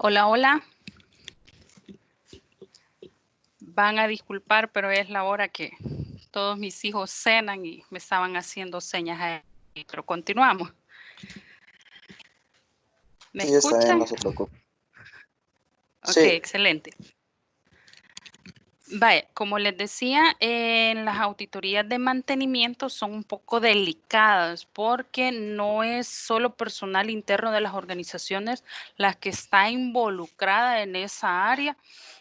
Hola, hola. Van a disculpar, pero es la hora que todos mis hijos cenan y me estaban haciendo señas ahí, pero continuamos. ¿Me Sí, está bien, escuchan? no se preocupe. Ok, Sí, excelente. Vaya, como les decía, las auditorías de mantenimiento son un poco delicadas porque no es solo personal interno de las organizaciones las que está involucrada en esa área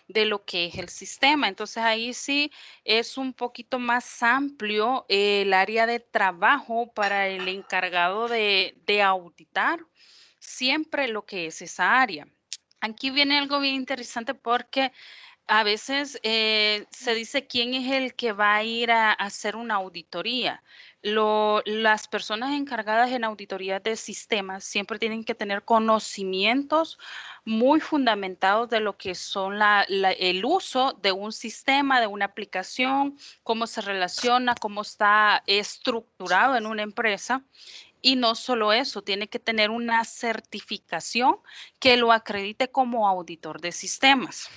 de lo que es el sistema. Entonces ahí sí es un poquito más amplio el área de trabajo para el encargado de auditar siempre lo que es esa área. Aquí viene algo bien interesante porque a veces se dice quién es el que va a ir a hacer una auditoría. Las personas encargadas en auditorías de sistemas siempre tienen que tener conocimientos muy fundamentados de lo que son el uso de un sistema, de una aplicación, cómo se relaciona, cómo está estructurado en una empresa. Y no solo eso, tiene que tener una certificación que lo acredite como auditor de sistemas.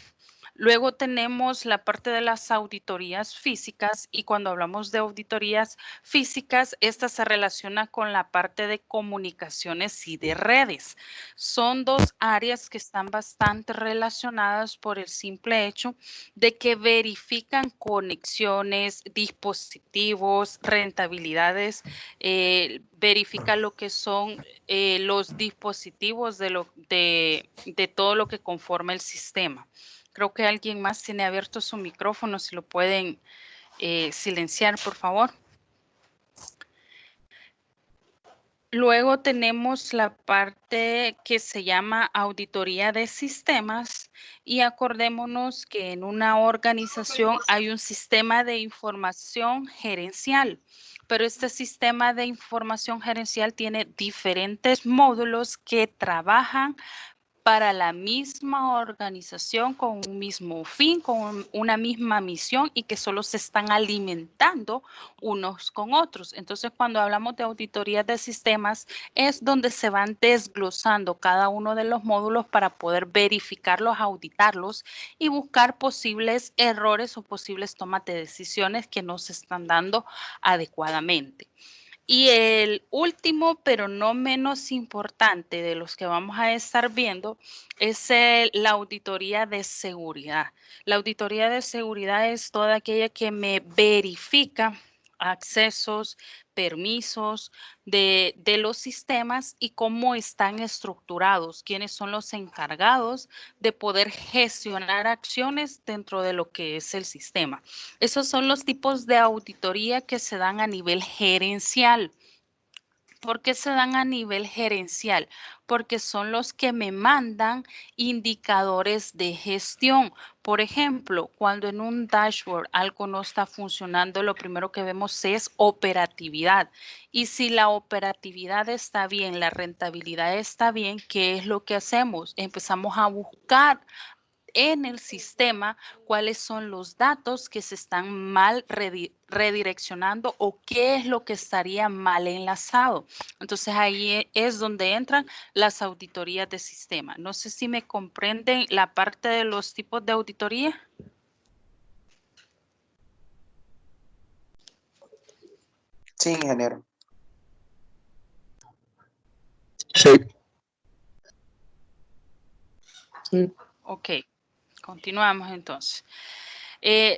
Luego tenemos la parte de las auditorías físicas y cuando hablamos de auditorías físicas, esta se relaciona con la parte de comunicaciones y de redes. Son dos áreas que están bastante relacionadas por el simple hecho de que verifican conexiones, dispositivos, rentabilidades, verifica lo que son los dispositivos de todo lo que conforma el sistema. Creo que alguien más tiene abierto su micrófono, si lo pueden silenciar, por favor. Luego tenemos la parte que se llama auditoría de sistemas y acordémonos que en una organización hay un sistema de información gerencial, pero este sistema de información gerencial tiene diferentes módulos que trabajan para la misma organización con un mismo fin, con una misma misión y que solo se están alimentando unos con otros. Entonces, cuando hablamos de auditoría de sistemas, es donde se van desglosando cada uno de los módulos para poder verificarlos, auditarlos y buscar posibles errores o posibles tomas de decisiones que no se están dando adecuadamente. Y el último, pero no menos importante de los que vamos a estar viendo, es la auditoría de seguridad. La auditoría de seguridad es toda aquella que me verifica accesos, permisos de los sistemas y cómo están estructurados, quiénes son los encargados de poder gestionar acciones dentro de lo que es el sistema. Esos son los tipos de auditoría que se dan a nivel gerencial. ¿Por qué se dan a nivel gerencial? Porque son los que me mandan indicadores de gestión. Por ejemplo, cuando en un dashboard algo no está funcionando, lo primero que vemos es operatividad. Y si la operatividad está bien, la rentabilidad está bien, ¿qué es lo que hacemos? Empezamos a buscar en el sistema cuáles son los datos que se están mal redireccionando o qué es lo que estaría mal enlazado. Entonces ahí es donde entran las auditorías de sistema. No sé si me comprenden la parte de los tipos de auditoría. sí, ingeniero. Sí. Sí. Ok, continuamos entonces.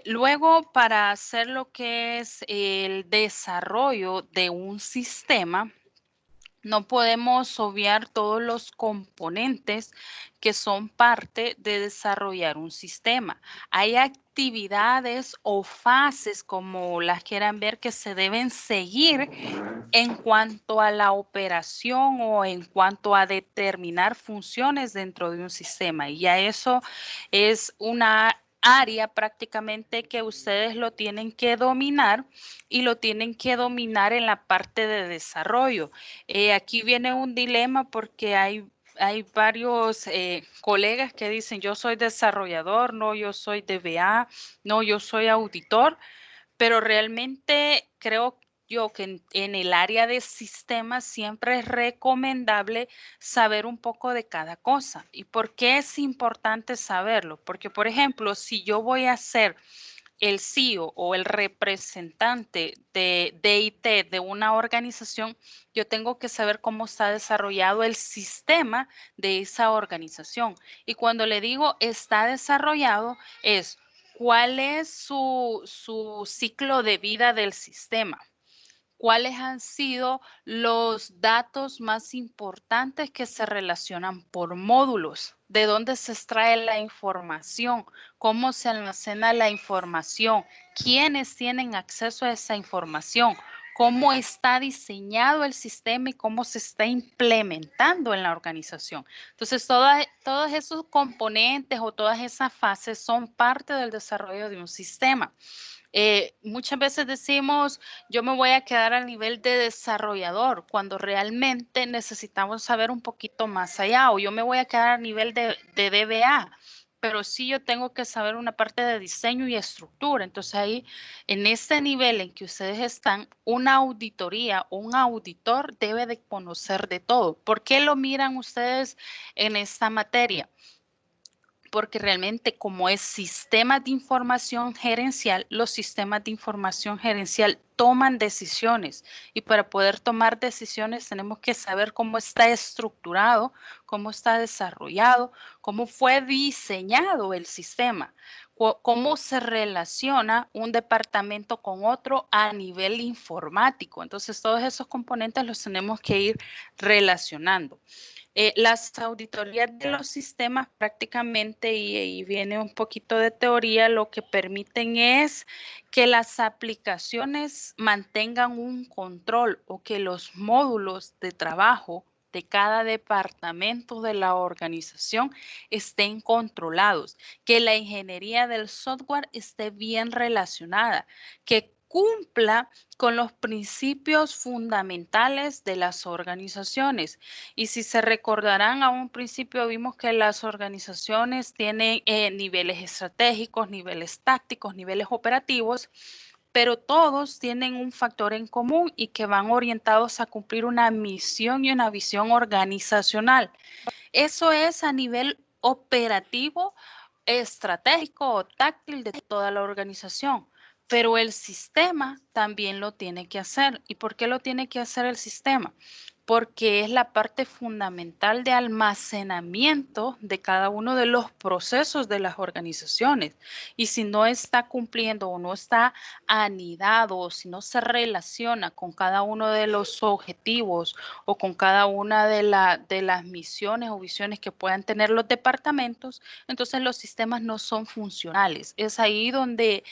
Luego, para hacer lo que es el desarrollo de un sistema, no podemos obviar todos los componentes que son parte de desarrollar un sistema. Hay actividades o fases, como las quieran ver, que se deben seguir en cuanto a la operación o en cuanto a determinar funciones dentro de un sistema. Y ya eso es una área prácticamente que ustedes lo tienen que dominar y lo tienen que dominar en la parte de desarrollo. Aquí viene un dilema porque hay varios colegas que dicen yo soy desarrollador, no, yo soy DBA, no, yo soy auditor, pero realmente creo yo que en el área de sistemas siempre es recomendable saber un poco de cada cosa. ¿Y por qué es importante saberlo? Porque, por ejemplo, si yo voy a hacer el CEO o el representante de IT de una organización, yo tengo que saber cómo está desarrollado el sistema de esa organización. Y cuando le digo está desarrollado, es cuál es su ciclo de vida del sistema. ¿Cuáles han sido los datos más importantes que se relacionan por módulos? ¿De dónde se extrae la información? ¿Cómo se almacena la información? ¿Quiénes tienen acceso a esa información? ¿Cómo está diseñado el sistema y cómo se está implementando en la organización? Entonces, todos esos componentes o todas esas fases son parte del desarrollo de un sistema. Muchas veces decimos, yo me voy a quedar al nivel de desarrollador, cuando realmente necesitamos saber un poquito más allá, o yo me voy a quedar a nivel de DBA, pero sí yo tengo que saber una parte de diseño y estructura. Entonces ahí, en este nivel en que ustedes están, una auditoría o un auditor debe de conocer de todo. ¿Por qué lo miran ustedes en esta materia? Porque realmente como es sistema de información gerencial, los sistemas de información gerencial toman decisiones y para poder tomar decisiones tenemos que saber cómo está estructurado, cómo está desarrollado, cómo fue diseñado el sistema, cómo se relaciona un departamento con otro a nivel informático. Entonces todos esos componentes los tenemos que ir relacionando. Las auditorías de los sistemas prácticamente, y viene un poquito de teoría, lo que permiten es que las aplicaciones mantengan un control o que los módulos de trabajo de cada departamento de la organización estén controlados, que la ingeniería del software esté bien relacionada, que cumpla con los principios fundamentales de las organizaciones. Y si se recordarán, a un principio vimos que las organizaciones tienen niveles estratégicos, niveles tácticos, niveles operativos, pero todos tienen un factor en común y que van orientados a cumplir una misión y una visión organizacional. Eso es a nivel operativo, estratégico o táctil de toda la organización. Pero el sistema también lo tiene que hacer. ¿Y por qué lo tiene que hacer el sistema? Porque es la parte fundamental de almacenamiento de cada uno de los procesos de las organizaciones. Y si no está cumpliendo o no está anidado o si no se relaciona con cada uno de los objetivos o con cada una de las misiones o visiones que puedan tener los departamentos, entonces los sistemas no son funcionales. Es ahí donde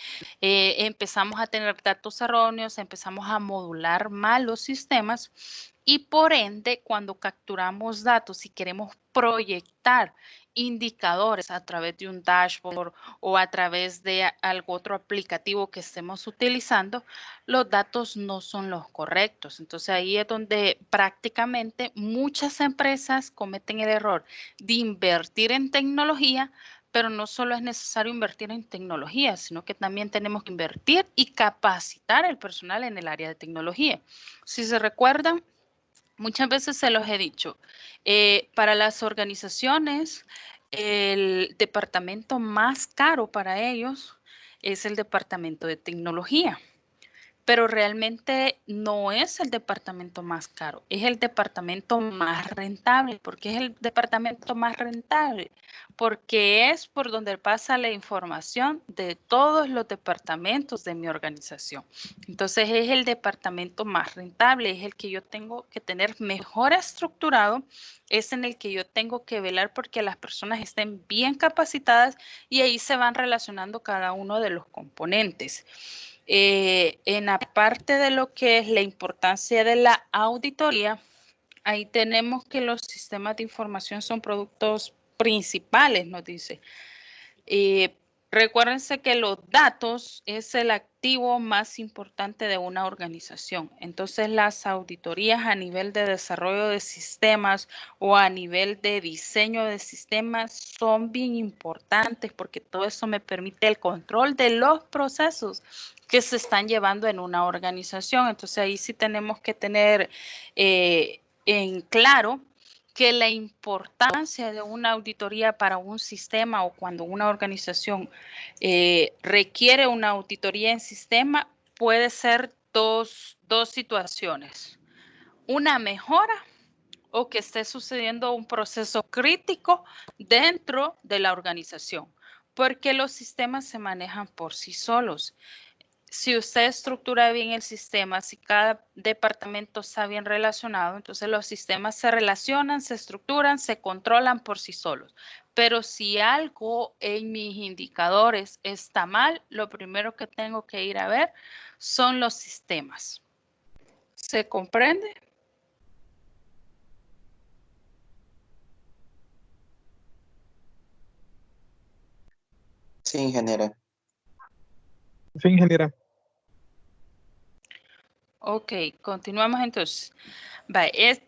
empezamos a tener datos erróneos, empezamos a modular mal los sistemas y por ende, cuando capturamos datos y queremos proyectar indicadores a través de un dashboard o a través de algún otro aplicativo que estemos utilizando, los datos no son los correctos. Entonces ahí es donde prácticamente muchas empresas cometen el error de invertir en tecnología, pero no solo es necesario invertir en tecnología, sino que también tenemos que invertir y capacitar el personal en el área de tecnología. Si se recuerdan, muchas veces se los he dicho, para las organizaciones, el departamento más caro para ellos es el departamento de tecnología. Pero realmente no es el departamento más caro, es el departamento más rentable. ¿Por qué es el departamento más rentable? Porque es por donde pasa la información de todos los departamentos de mi organización. Entonces es el departamento más rentable, es el que yo tengo que tener mejor estructurado, es en el que yo tengo que velar porque las personas estén bien capacitadas y ahí se van relacionando cada uno de los componentes. En la parte de lo que es la importancia de la auditoría, ahí tenemos que los sistemas de información son productos principales, nos dice. Recuérdense que los datos es el activo más importante de una organización. Entonces, las auditorías a nivel de desarrollo de sistemas o a nivel de diseño de sistemas son bien importantes porque todo eso me permite el control de los procesos que se están llevando en una organización. Entonces, ahí sí tenemos que tener en claro que la importancia de una auditoría para un sistema o cuando una organización requiere una auditoría en sistema puede ser dos situaciones. Una mejora o que esté sucediendo un proceso crítico dentro de la organización, porque los sistemas se manejan por sí solos. Si usted estructura bien el sistema, si cada departamento está bien relacionado, entonces los sistemas se relacionan, se estructuran, se controlan por sí solos. Pero si algo en mis indicadores está mal, lo primero que tengo que ir a ver son los sistemas. ¿Se comprende? Sí, ingeniera. Sí, ingeniera. Ok, continuamos entonces.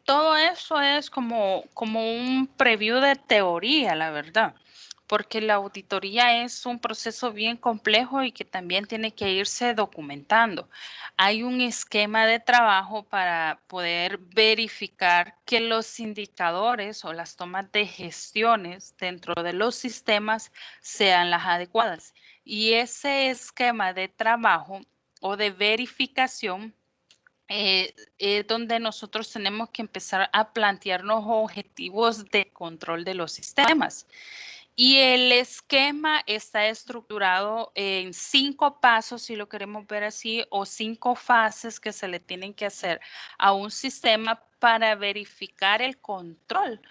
Todo eso es como un preview de teoría, la verdad, porque la auditoría es un proceso bien complejo y que también tiene que irse documentando. Hay un esquema de trabajo para poder verificar que los indicadores o las tomas de gestiones dentro de los sistemas sean las adecuadas. Y ese esquema de trabajo o de verificación es donde nosotros tenemos que empezar a plantearnos objetivos de control de los sistemas. Y el esquema está estructurado en 5 pasos, si lo queremos ver así, o 5 fases que se le tienen que hacer a un sistema para verificar el control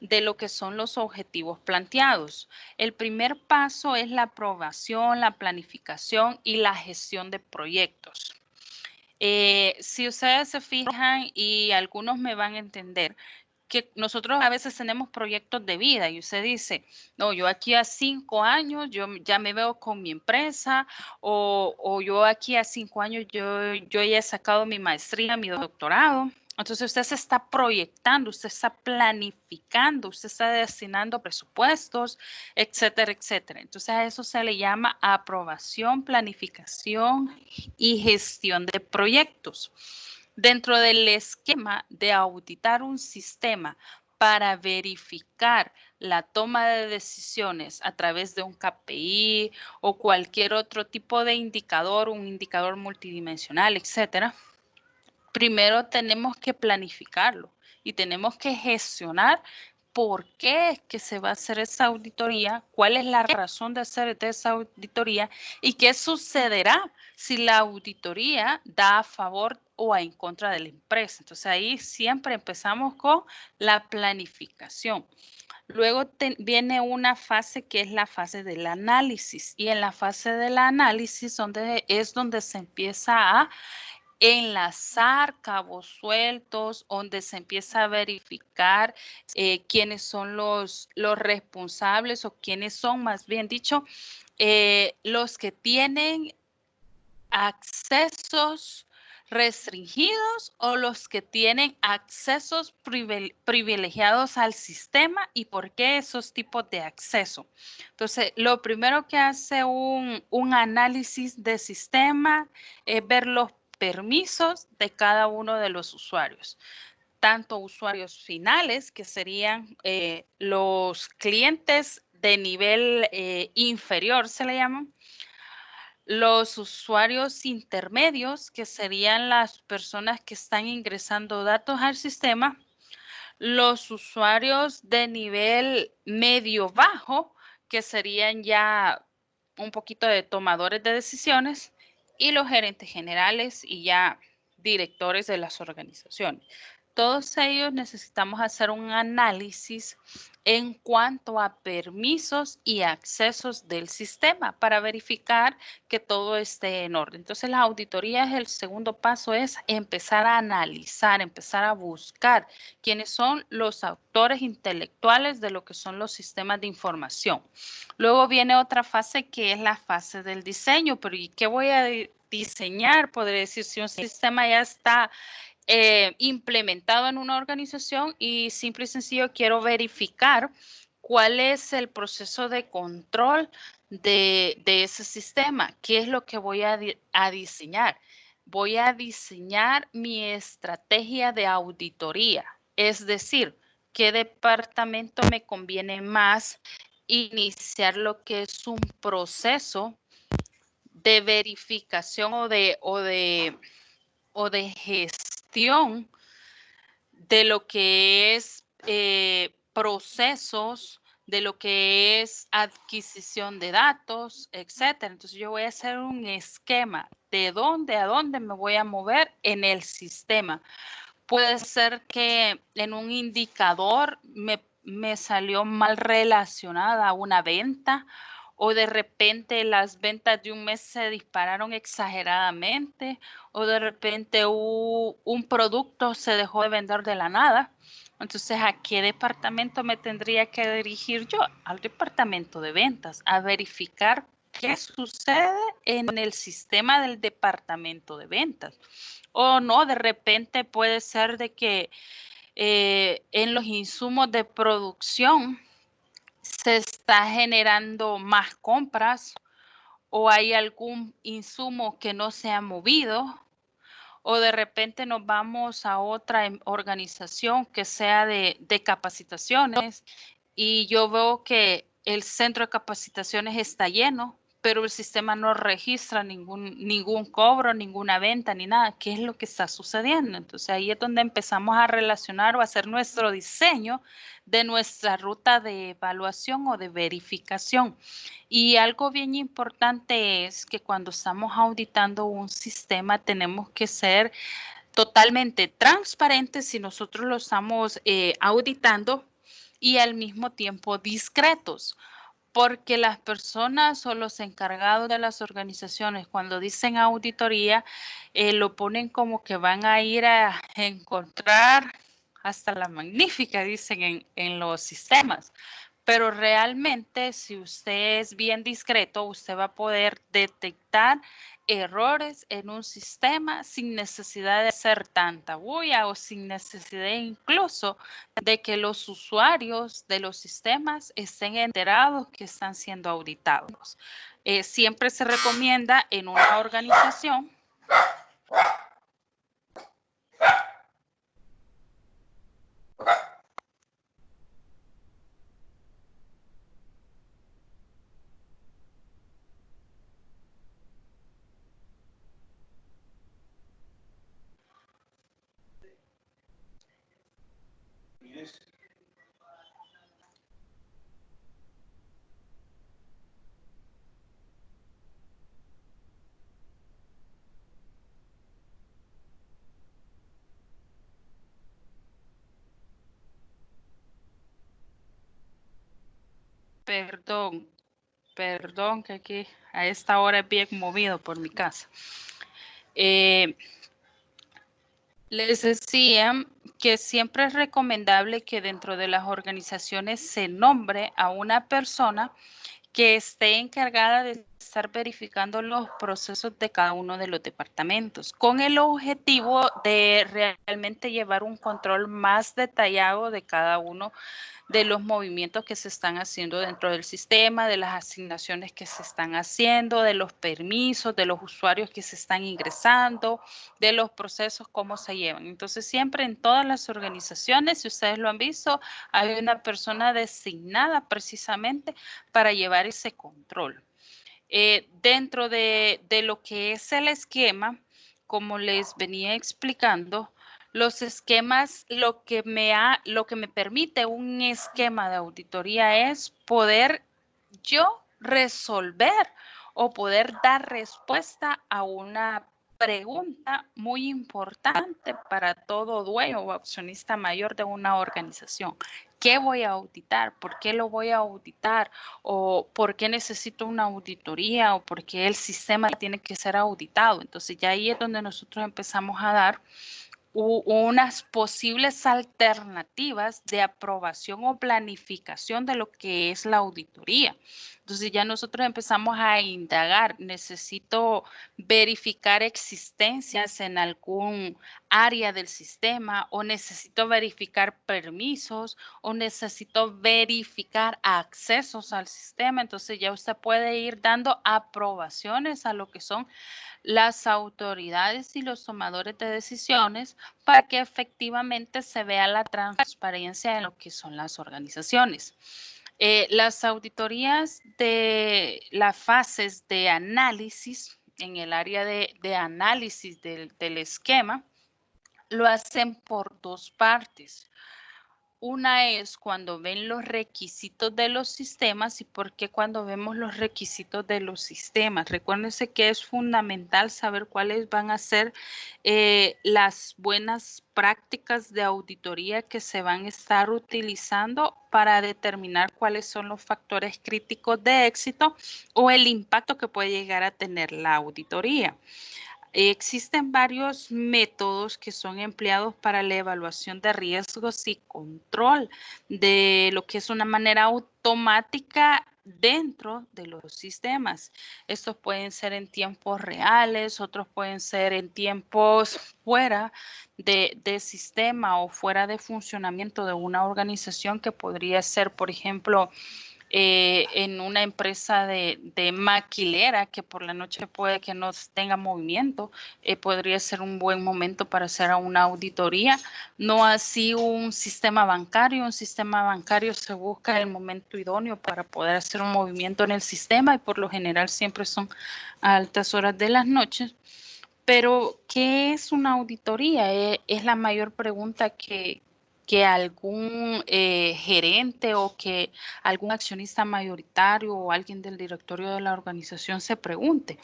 de lo que son los objetivos planteados. El primer paso es la aprobación, la planificación y la gestión de proyectos. Si ustedes se fijan y algunos me van a entender, que nosotros a veces tenemos proyectos de vida y usted dice, no, yo aquí a 5 años, yo ya me veo con mi empresa o yo aquí a 5 años, yo ya he sacado mi maestría, mi doctorado. Entonces usted se está proyectando, usted está planificando, usted está destinando presupuestos, etcétera, etcétera. Entonces a eso se le llama aprobación, planificación y gestión de proyectos. Dentro del esquema de auditar un sistema para verificar la toma de decisiones a través de un KPI o cualquier otro tipo de indicador, un indicador multidimensional, etcétera, primero tenemos que planificarlo y tenemos que gestionar por qué es que se va a hacer esa auditoría, cuál es la razón de hacer esa auditoría y qué sucederá si la auditoría da a favor o en contra de la empresa. Entonces ahí siempre empezamos con la planificación. Luego viene una fase que es la fase del análisis y en la fase del análisis es donde se empieza a enlazar cabos sueltos, donde se empieza a verificar quiénes son los responsables o quiénes son, más bien dicho, los que tienen accesos restringidos o los que tienen accesos privilegiados al sistema y por qué esos tipos de acceso. Entonces, lo primero que hace un análisis de sistema es ver los permisos de cada uno de los usuarios, tanto usuarios finales, que serían los clientes de nivel inferior, se le llaman, los usuarios intermedios, que serían las personas que están ingresando datos al sistema, los usuarios de nivel medio-bajo, que serían ya un poquito de tomadores de decisiones, y los gerentes generales y ya directores de las organizaciones. Todos ellos necesitamos hacer un análisis en cuanto a permisos y accesos del sistema para verificar que todo esté en orden. Entonces, las auditorías, el segundo paso es empezar a analizar, empezar a buscar quiénes son los autores intelectuales de lo que son los sistemas de información. Luego viene otra fase que es la fase del diseño, pero ¿y qué voy a diseñar? Podría decir, si un sistema ya está implementado en una organización y simple y sencillo quiero verificar cuál es el proceso de control de ese sistema, qué es lo que voy a diseñar. Voy a diseñar mi estrategia de auditoría, es decir, qué departamento me conviene más iniciar lo que es un proceso de verificación o de gestión de lo que es procesos, de lo que es adquisición de datos, etcétera. Entonces yo voy a hacer un esquema de dónde a dónde me voy a mover en el sistema. Puede ser que en un indicador me salió mal relacionada una venta o de repente las ventas de un mes se dispararon exageradamente o de repente un producto se dejó de vender de la nada. Entonces, ¿a qué departamento me tendría que dirigir yo? Al departamento de ventas, a verificar qué sucede en el sistema del departamento de ventas. O no, de repente puede ser de que en los insumos de producción se está generando más compras o hay algún insumo que no se ha movido o de repente nos vamos a otra organización que sea de capacitaciones y yo veo que el centro de capacitaciones está lleno, pero el sistema no registra ningún cobro, ninguna venta, ni nada. ¿Qué es lo que está sucediendo? Entonces ahí es donde empezamos a relacionar o a hacer nuestro diseño de nuestra ruta de evaluación o de verificación. Y algo bien importante es que cuando estamos auditando un sistema tenemos que ser totalmente transparentes si nosotros lo estamos auditando y al mismo tiempo discretos, porque las personas o los encargados de las organizaciones cuando dicen auditoría lo ponen como que van a ir a encontrar hasta la magnífica, dicen en los sistemas. Pero realmente, si usted es bien discreto, usted va a poder detectar errores en un sistema sin necesidad de hacer tanta bulla o sin necesidad incluso de que los usuarios de los sistemas estén enterados que están siendo auditados. Siempre se recomienda en una organización perdón, que aquí a esta hora es bien movido por mi casa. Les decía que siempre es recomendable que dentro de las organizaciones se nombre a una persona que esté encargada de estar verificando los procesos de cada uno de los departamentos, con el objetivo de realmente llevar un control más detallado de cada uno de los movimientos que se están haciendo dentro del sistema, de las asignaciones que se están haciendo, de los permisos, de los usuarios que se están ingresando, de los procesos, cómo se llevan. Entonces, siempre en todas las organizaciones, si ustedes lo han visto, hay una persona designada precisamente para llevar ese control. Dentro de lo que es el esquema, como les venía explicando, los esquemas, lo que me permite un esquema de auditoría es poder yo resolver o poder dar respuesta a una pregunta muy importante para todo dueño o accionista mayor de una organización. ¿Qué voy a auditar? ¿Por qué lo voy a auditar? ¿O por qué necesito una auditoría? ¿O por qué el sistema tiene que ser auditado? Entonces ya ahí es donde nosotros empezamos a dar unas posibles alternativas de aprobación o planificación de lo que es la auditoría. Entonces ya nosotros empezamos a indagar, necesito verificar existencias en algún área del sistema o necesito verificar permisos o necesito verificar accesos al sistema. Entonces ya usted puede ir dando aprobaciones a lo que son las autoridades y los tomadores de decisiones para que efectivamente se vea la transparencia en lo que son las organizaciones. Las auditorías de las fases de análisis en el área de análisis del esquema lo hacen por dos partes. Una es cuando ven los requisitos de los sistemas y por qué cuando vemos los requisitos de los sistemas. Recuérdense que es fundamental saber cuáles van a ser las buenas prácticas de auditoría que se van a estar utilizando para determinar cuáles son los factores críticos de éxito o el impacto que puede llegar a tener la auditoría. Existen varios métodos que son empleados para la evaluación de riesgos y control de lo que es una manera automática dentro de los sistemas. Estos pueden ser en tiempos reales, otros pueden ser en tiempos fuera de sistema o fuera de funcionamiento de una organización que podría ser, por ejemplo, en una empresa de maquilera que por la noche puede que no tenga movimiento, podría ser un buen momento para hacer una auditoría. No así un sistema bancario. Un sistema bancario se busca el momento idóneo para poder hacer un movimiento en el sistema y por lo general siempre son a altas horas de las noches. Pero, ¿qué es una auditoría? Es la mayor pregunta que algún gerente o que algún accionista mayoritario o alguien del directorio de la organización se pregunte.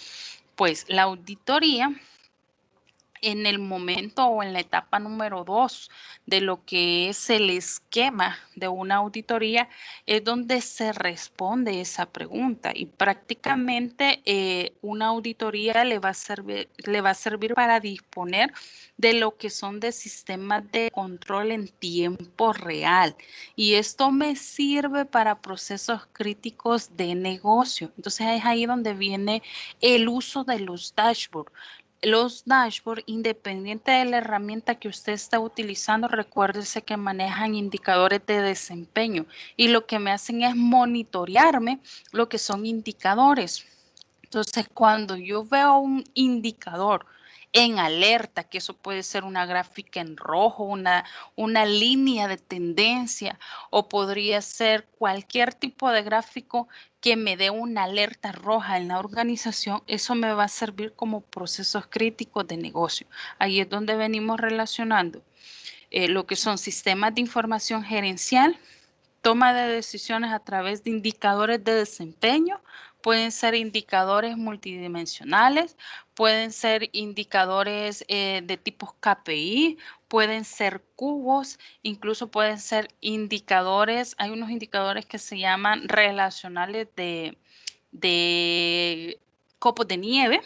Pues la auditoría en el momento o en la etapa número 2 de lo que es el esquema de una auditoría es donde se responde esa pregunta y prácticamente una auditoría le va a servir para disponer de lo que son de sistemas de control en tiempo real y esto me sirve para procesos críticos de negocio. Entonces es ahí donde viene el uso de los dashboards. Los dashboards, independiente de la herramienta que usted está utilizando, recuérdese que manejan indicadores de desempeño y lo que me hacen es monitorearme lo que son indicadores. Entonces, cuando yo veo un indicador en alerta, que eso puede ser una gráfica en rojo, una línea de tendencia, o podría ser cualquier tipo de gráfico que me dé una alerta roja en la organización, eso me va a servir como procesos críticos de negocio. Ahí es donde venimos relacionando lo que son sistemas de información gerencial, toma de decisiones a través de indicadores de desempeño, pueden ser indicadores multidimensionales, pueden ser indicadores de tipos KPI, pueden ser cubos, incluso pueden ser indicadores, hay unos indicadores que se llaman relacionales de copos de nieve.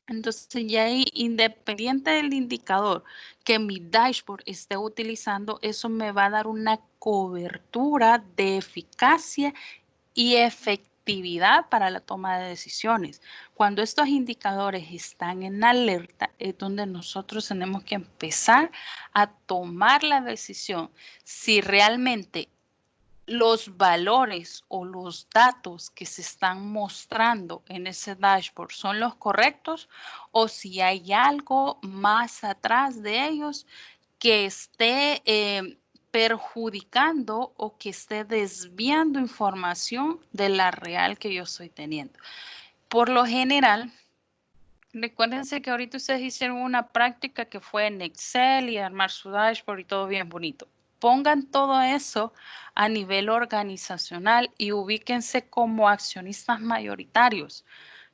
Entonces ya ahí, independiente del indicador que mi dashboard esté utilizando, eso me va a dar una cobertura de eficacia y efectividad para la toma de decisiones. Cuando estos indicadores están en alerta, es donde nosotros tenemos que empezar a tomar la decisión si realmente los valores o los datos que se están mostrando en ese dashboard son los correctos o si hay algo más atrás de ellos que esté perjudicando o que esté desviando información de la real que yo estoy teniendo. Por lo general, recuérdense que ahorita ustedes hicieron una práctica que fue en Excel y armar su dashboard y todo bien bonito. Pongan todo eso a nivel organizacional y ubíquense como accionistas mayoritarios.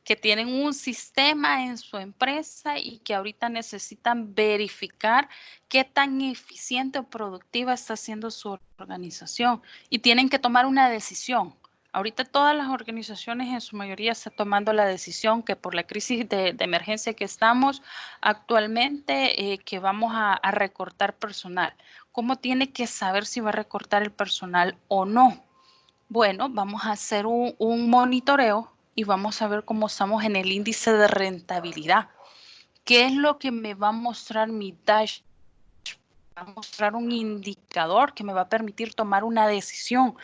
que tienen un sistema en su empresa y que ahorita necesitan verificar qué tan eficiente o productiva está siendo su organización y tienen que tomar una decisión. Ahorita todas las organizaciones en su mayoría están tomando la decisión que por la crisis de emergencia que estamos actualmente, que vamos a recortar personal. ¿Cómo tiene que saber si va a recortar el personal o no? Bueno, vamos a hacer un monitoreo y vamos a ver cómo estamos en el índice de rentabilidad. ¿Qué es lo que me va a mostrar mi dashboard? Va a mostrar un indicador que me va a permitir tomar una decisión.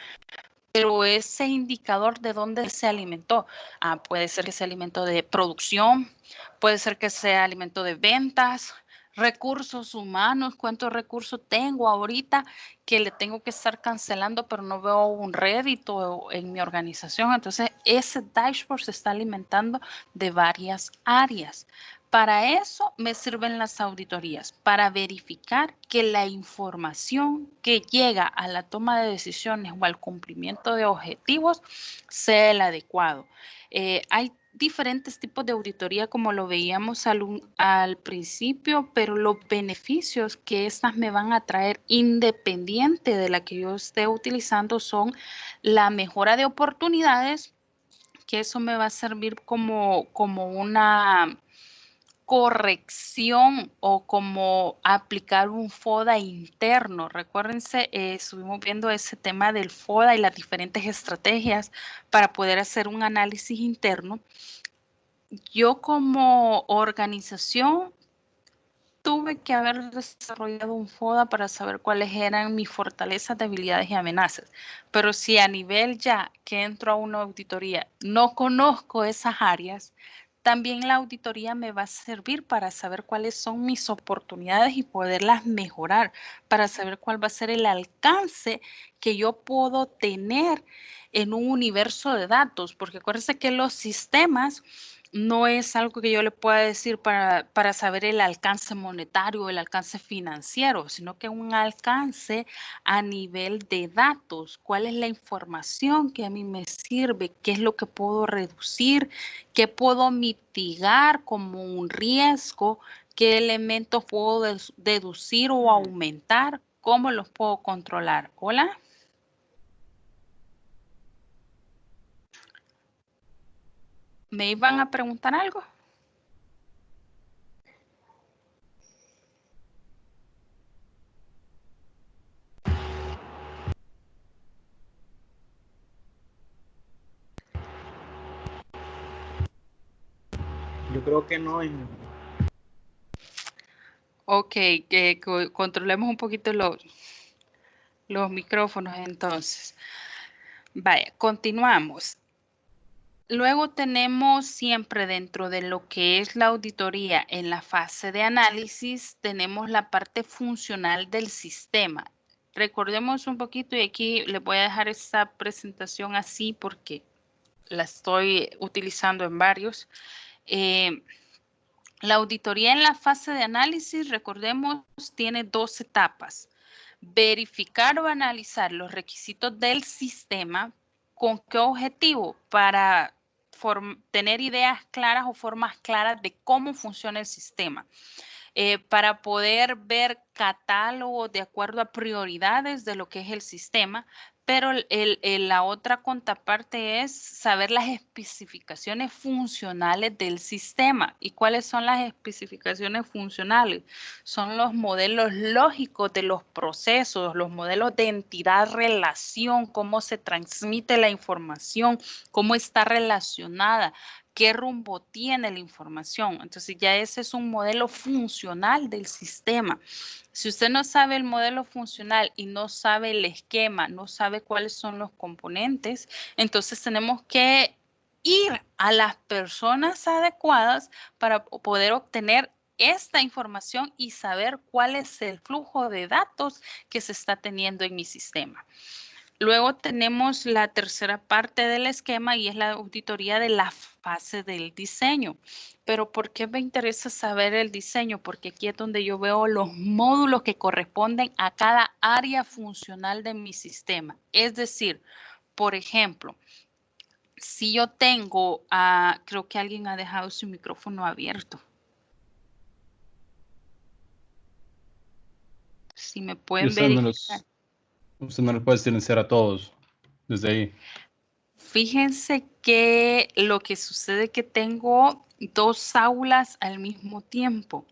Pero ese indicador, ¿de dónde se alimentó? Puede ser que sea alimento de producción, puede ser que sea alimento de ventas, recursos humanos, cuántos recursos tengo ahorita que le tengo que estar cancelando, pero no veo un rédito en mi organización. Entonces, ese dashboard se está alimentando de varias áreas. Para eso me sirven las auditorías, para verificar que la información que llega a la toma de decisiones o al cumplimiento de objetivos sea el adecuado. Hay diferentes tipos de auditoría como lo veíamos al principio, pero los beneficios que estas me van a traer independiente de la que yo esté utilizando son la mejora de oportunidades, que eso me va a servir como una corrección o como aplicar un FODA interno. Recuérdense, estuvimos viendo ese tema del FODA y las diferentes estrategias para poder hacer un análisis interno. Yo como organización tuve que haber desarrollado un FODA para saber cuáles eran mis fortalezas, debilidades y amenazas. Pero si a nivel ya que entro a una auditoría no conozco esas áreas, también la auditoría me va a servir para saber cuáles son mis oportunidades y poderlas mejorar, para saber cuál va a ser el alcance que yo puedo tener en un universo de datos, porque acuérdense que los sistemas no es algo que yo le pueda decir para saber el alcance monetario, el alcance financiero, sino que un alcance a nivel de datos. ¿Cuál es la información que a mí me sirve? ¿Qué es lo que puedo reducir? ¿Qué puedo mitigar como un riesgo? ¿Qué elementos puedo deducir o aumentar? ¿Cómo los puedo controlar? Hola. ¿Me iban a preguntar algo? Yo creo que no. Ok, que controlemos un poquito los micrófonos entonces. Vaya, continuamos. Luego tenemos siempre dentro de lo que es la auditoría en la fase de análisis, tenemos la parte funcional del sistema. Recordemos un poquito y aquí les voy a dejar esta presentación así porque la estoy utilizando en varios. La auditoría en la fase de análisis, recordemos, tiene 2 etapas. Verificar o analizar los requisitos del sistema. ¿Con qué objetivo? Para tener ideas claras o formas claras de cómo funciona el sistema. Para poder ver catálogos de acuerdo a prioridades de lo que es el sistema, pero la otra contraparte es saber las especificaciones funcionales del sistema. ¿Y cuáles son las especificaciones funcionales? Son los modelos lógicos de los procesos, los modelos de entidad-relación, cómo se transmite la información, cómo está relacionada, qué rumbo tiene la información. Entonces ya ese es un modelo funcional del sistema. Si usted no sabe el modelo funcional y no sabe el esquema, no sabe cuáles son los componentes, entonces tenemos que ir a las personas adecuadas para poder obtener esta información y saber cuál es el flujo de datos que se está teniendo en mi sistema. Luego tenemos la tercera parte del esquema y es la auditoría de la fase del diseño. Pero ¿por qué me interesa saber el diseño? Porque aquí es donde yo veo los módulos que corresponden a cada área funcional de mi sistema. Es decir, por ejemplo, si yo tengo, creo que alguien ha dejado su micrófono abierto. Si me pueden verificar. Usted no los puede silenciar a todos desde ahí. Fíjense que lo que sucede es que tengo 2 aulas al mismo tiempo.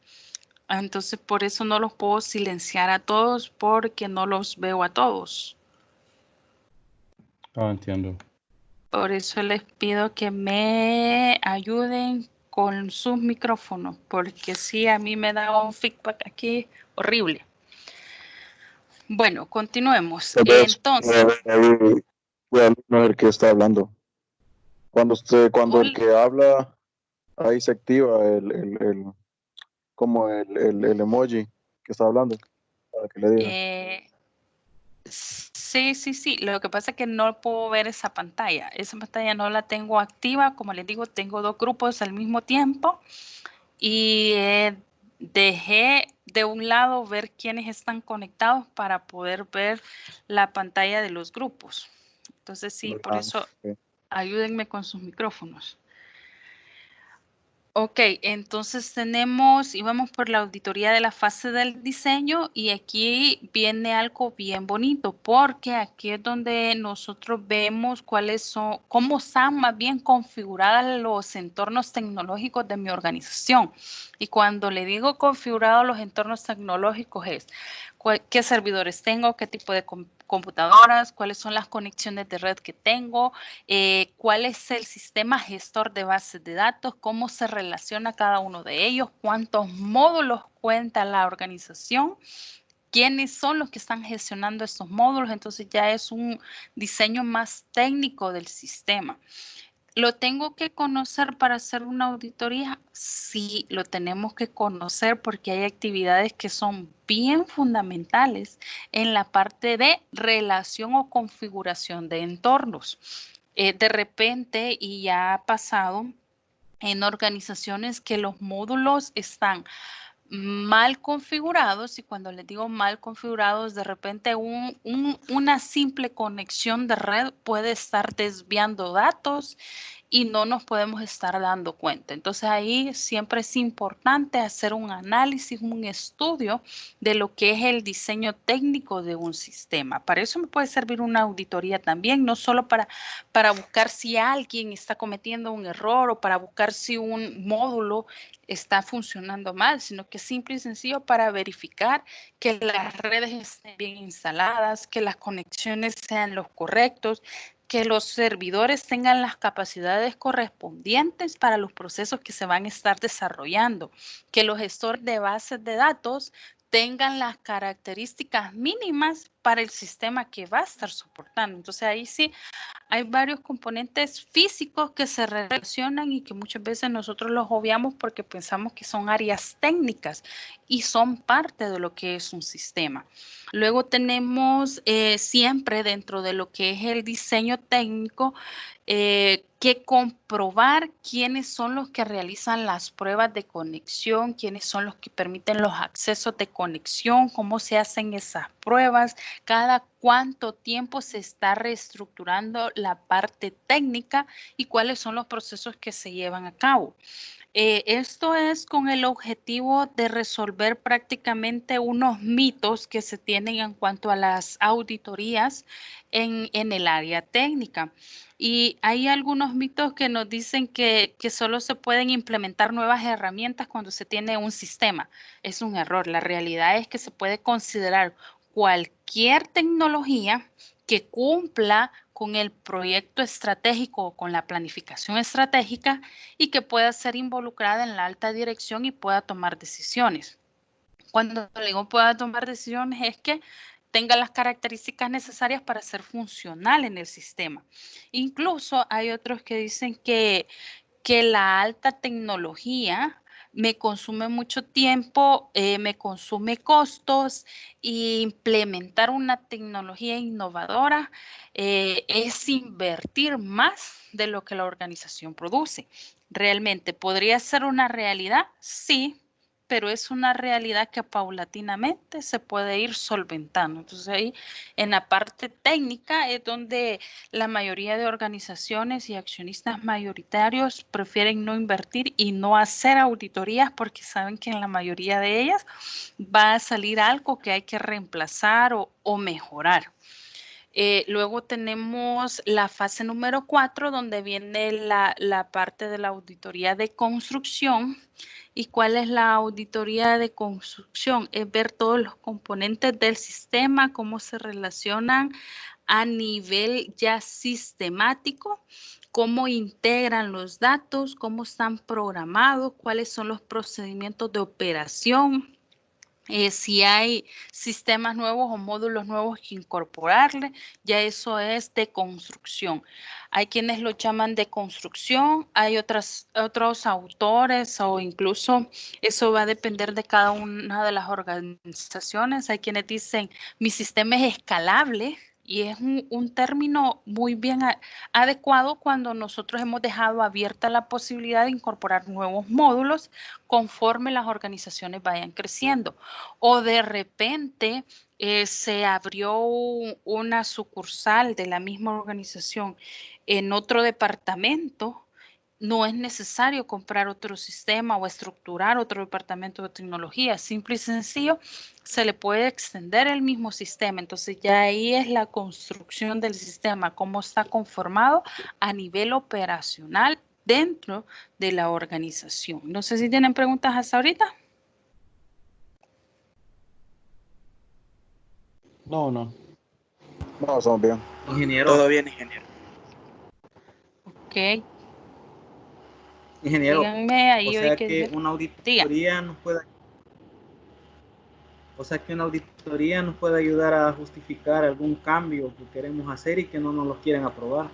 Entonces, por eso no los puedo silenciar a todos porque no los veo a todos. Entiendo. Por eso les pido que me ayuden con sus micrófonos, porque sí, a mí me da un feedback aquí horrible. Bueno, continuemos. Entonces, Voy a ver qué está hablando. Cuando el hola. que habla, ahí se activa como el emoji que está hablando, para que le diga. Sí. Lo que pasa es que no puedo ver esa pantalla. Esa pantalla no la tengo activa. Como les digo, tengo 2 grupos al mismo tiempo. Y dejé de un lado ver quiénes están conectados para poder ver la pantalla de los grupos. Entonces, sí, por eso Ok. ayúdenme con sus micrófonos. Ok, entonces tenemos, íbamos por la auditoría de la fase del diseño y aquí viene algo bien bonito porque aquí es donde nosotros vemos cuáles son, cómo están más bien configuradas los entornos tecnológicos de mi organización. Y cuando le digo configurados los entornos tecnológicos es qué servidores tengo, qué tipo de computadoras, cuáles son las conexiones de red que tengo, cuál es el sistema gestor de bases de datos, cómo se relaciona cada uno de ellos, cuántos módulos cuenta la organización, quiénes son los que están gestionando estos módulos. Entonces ya es un diseño más técnico del sistema. ¿Lo tengo que conocer para hacer una auditoría? Sí, lo tenemos que conocer porque hay actividades que son bien fundamentales en la parte de relación o configuración de entornos. De repente, y ya ha pasado en organizaciones que los módulos están mal configurados, y cuando les digo mal configurados, de repente una simple conexión de red puede estar desviando datos y no nos podemos estar dando cuenta. Entonces ahí siempre es importante hacer un análisis, un estudio de lo que es el diseño técnico de un sistema. Para eso me puede servir una auditoría también, no solo para buscar si alguien está cometiendo un error o para buscar si un módulo está funcionando mal, sino que simple y sencillo para verificar que las redes estén bien instaladas, que las conexiones sean los correctos, que los servidores tengan las capacidades correspondientes para los procesos que se van a estar desarrollando, que los gestores de bases de datos tengan las características mínimas para el sistema que va a estar soportando. Entonces ahí sí hay varios componentes físicos que se relacionan y que muchas veces nosotros los obviamos porque pensamos que son áreas técnicas y son parte de lo que es un sistema. Luego tenemos siempre dentro de lo que es el diseño técnico que comprobar quiénes son los que realizan las pruebas de conexión, quiénes son los que permiten los accesos de conexión, cómo se hacen esas pruebas, cada cuánto tiempo se está reestructurando la parte técnica y cuáles son los procesos que se llevan a cabo. Esto es con el objetivo de resolver prácticamente unos mitos que se tienen en cuanto a las auditorías en el área técnica. Y hay algunos mitos que nos dicen que solo se pueden implementar nuevas herramientas cuando se tiene un sistema. Es un error. La realidad es que se puede considerar cualquier tecnología que cumpla con el proyecto estratégico o con la planificación estratégica y que pueda ser involucrada en la alta dirección y pueda tomar decisiones. Cuando digo pueda tomar decisiones es que tenga las características necesarias para ser funcional en el sistema. Incluso hay otros que dicen que la alta tecnología me consume mucho tiempo, me consume costos, e implementar una tecnología innovadora es invertir más de lo que la organización produce. ¿Realmente podría ser una realidad? Sí, pero es una realidad que paulatinamente se puede ir solventando. Entonces ahí en la parte técnica es donde la mayoría de organizaciones y accionistas mayoritarios prefieren no invertir y no hacer auditorías porque saben que en la mayoría de ellas va a salir algo que hay que reemplazar o mejorar. Luego tenemos la fase número 4, donde viene la parte de la auditoría de construcción. ¿Y cuál es la auditoría de construcción? Es ver todos los componentes del sistema, cómo se relacionan a nivel ya sistemático, cómo integran los datos, cómo están programados, cuáles son los procedimientos de operación. Si hay sistemas nuevos o módulos nuevos que incorporarle, ya eso es de construcción. Hay quienes lo llaman de construcción, hay otros autores o incluso eso va a depender de cada una de las organizaciones. Hay quienes dicen, mi sistema es escalable. Y es un término muy bien adecuado cuando nosotros hemos dejado abierta la posibilidad de incorporar nuevos módulos conforme las organizaciones vayan creciendo. O de repente se abrió una sucursal de la misma organización en otro departamento. No es necesario comprar otro sistema o estructurar otro departamento de tecnología. Simple y sencillo, se le puede extender el mismo sistema. Entonces ya ahí es la construcción del sistema, cómo está conformado a nivel operacional dentro de la organización. No sé si tienen preguntas hasta ahorita. No, no. No, estamos bien. Ingeniero, Todo bien, ingeniero. Ok, ingeniero, díganme ahí o hoy sea que que una auditoría nos puede, ayudar a justificar algún cambio que queremos hacer y que no nos lo quieren aprobar.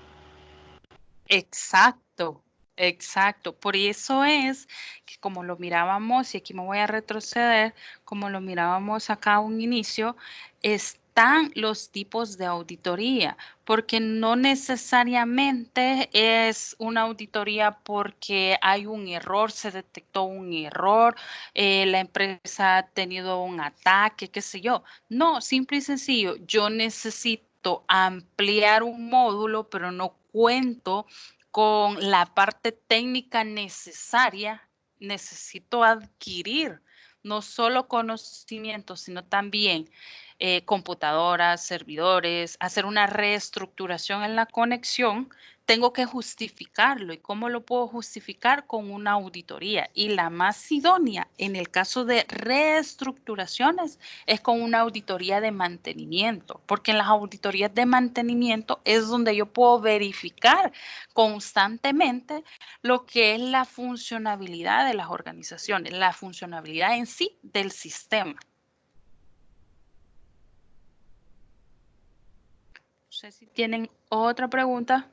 Exacto, exacto. Por eso es que como lo mirábamos, y aquí me voy a retroceder, como lo mirábamos acá a un inicio, están los tipos de auditoría, porque no necesariamente es una auditoría porque hay un error, se detectó un error, la empresa ha tenido un ataque, qué sé yo. No, simple y sencillo, yo necesito ampliar un módulo, pero no cuento con la parte técnica necesaria, necesito adquirir no solo conocimientos, sino también computadoras, servidores, hacer una reestructuración en la conexión. Tengo que justificarlo. ¿Y cómo lo puedo justificar? Con una auditoría. Y la más idónea en el caso de reestructuraciones es con una auditoría de mantenimiento, porque en las auditorías de mantenimiento es donde yo puedo verificar constantemente lo que es la funcionabilidad de las organizaciones, la funcionabilidad en sí del sistema. No sé si tienen otra pregunta.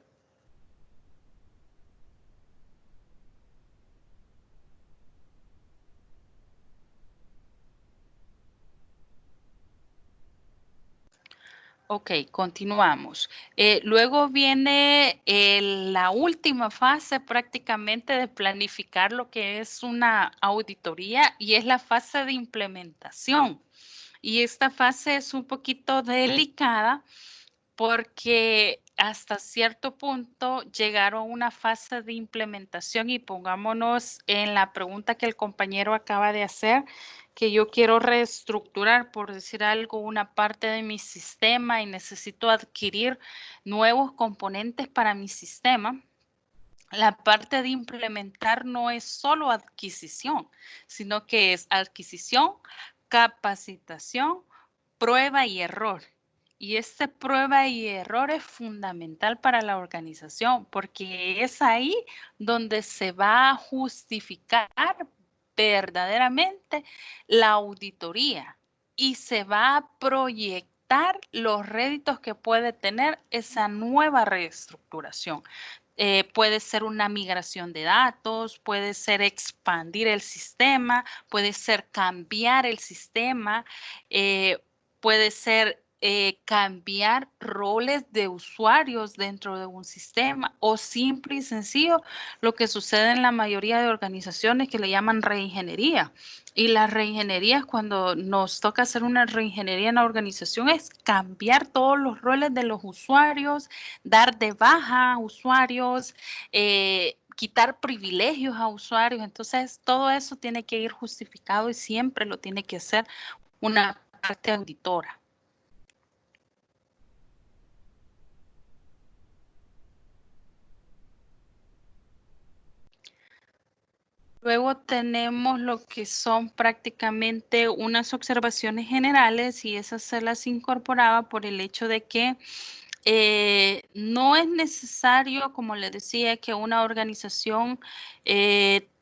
Ok, continuamos. Luego viene la última fase prácticamente de planificar lo que es una auditoría y es la fase de implementación. Y esta fase es un poquito delicada porque hasta cierto punto llegaron a una fase de implementación y pongámonos en la pregunta que el compañero acaba de hacer, que yo quiero reestructurar, por decir algo, una parte de mi sistema y necesito adquirir nuevos componentes para mi sistema. La parte de implementar no es solo adquisición, sino que es adquisición, capacitación, prueba y error. Y esta prueba y error es fundamental para la organización porque es ahí donde se va a justificar verdaderamente la auditoría y se va a proyectar los réditos que puede tener esa nueva reestructuración. Puede ser una migración de datos, puede ser expandir el sistema, puede ser cambiar el sistema, puede ser cambiar roles de usuarios dentro de un sistema o simple y sencillo lo que sucede en la mayoría de organizaciones que le llaman reingeniería. Y la reingeniería es cuando nos toca hacer una reingeniería en la organización, es cambiar todos los roles de los usuarios, dar de baja a usuarios, quitar privilegios a usuarios. Entonces, todo eso tiene que ir justificado y siempre lo tiene que hacer una parte auditora. Luego tenemos lo que son prácticamente unas observaciones generales y esas se las incorporaba por el hecho de que no es necesario, como les decía, que una organización